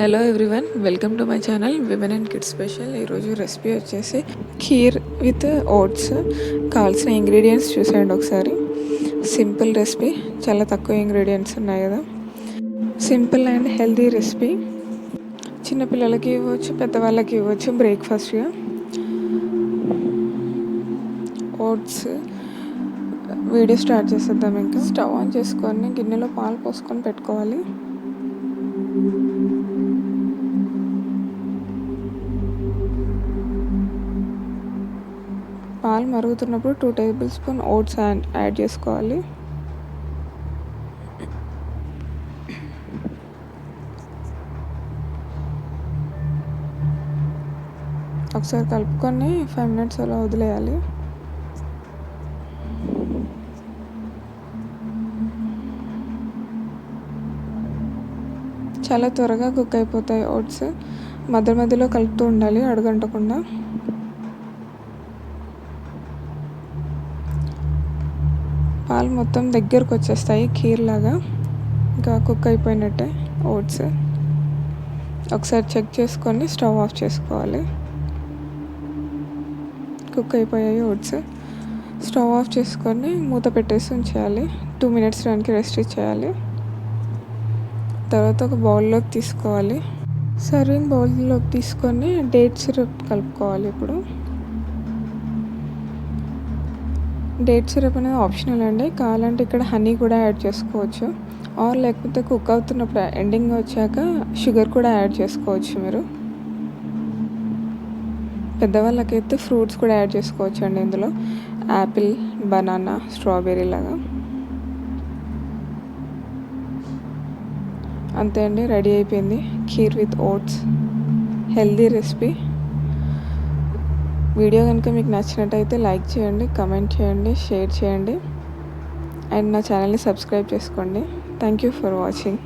Hello everyone, welcome to my channel women and kids special. ఈరోజు recipe వచ్చేసి kheer with oats. కావాల్సిన ingredients చూసేయండి ఒకసారి. సింపుల్ రెసిపీ, చాలా తక్కువ ఇంగ్రీడియంట్స్ ఉన్నాయి కదా. Simple and healthy recipe. చిన్నపిల్లలకి ఇవ్వచ్చు, పెద్దవాళ్ళకి ఇవ్వచ్చు బ్రేక్ఫాస్ట్గా. ఓట్స్ వీడియో స్టార్ట్ చేసేద్దాం. ఇంకా స్టవ్ ఆన్ చేసుకొని గిన్నెలో పాలు పోసుకొని పెట్టుకోవాలి. పాలు మరుగుతున్నప్పుడు 2 టేబుల్ స్పూన్ ఓట్స్ యాడ్ చేసుకోవాలి. ఒకసారి కలుపుకొని 5 మినిట్స్ అలా వదిలేయాలి. చాలా త్వరగా కుక్ అయిపోతాయి ఓట్స్. మధ్య మధ్యలో కలుపుతూ ఉండాలి అడుగంటకుండా. పాలు మొత్తం దగ్గరకు వచ్చేస్తాయి ఖీర్ లాగా. ఇంకా కుక్ అయిపోయినట్టే ఓట్స్. ఒకసారి చెక్ చేసుకొని స్టవ్ ఆఫ్ చేసుకోవాలి. కుక్ అయిపోయాయి ఓట్స్. స్టవ్ ఆఫ్ చేసుకొని మూత పెట్టేసి ఉంచేయాలి. 2 మినిట్స్ దానికి రెస్ట్ ఇచ్చేయాలి. తర్వాత ఒక బౌల్లోకి తీసుకోవాలి. సర్వింగ్ బౌల్లోకి తీసుకొని డేట్ సిరప్ కలుపుకోవాలి. ఇప్పుడు డేట్ సిరప్ అనేది ఆప్షనల్ అండి. కావాలంటే ఇక్కడ హనీ కూడా యాడ్ చేసుకోవచ్చు. ఆర్ లేకపోతే కుక్ అవుతున్నప్పుడు ఎండింగ్ వచ్చాక షుగర్ కూడా యాడ్ చేసుకోవచ్చు మీరు. పెద్దవాళ్ళకైతే ఫ్రూట్స్ కూడా యాడ్ చేసుకోవచ్చు అండి ఇందులో. యాపిల్, బనానా, స్ట్రాబెర్రీ లాగా. అంతే అండి, రెడీ అయిపోయింది kheer with oats. Healthy recipe. Video కనుక మీకు నచ్చినట్టయితే లైక్ చేయండి, కమెంట్ చేయండి, షేర్ చేయండి అండ్ నా ఛానల్ని సబ్స్క్రైబ్ చేసుకోండి. Thank you for watching.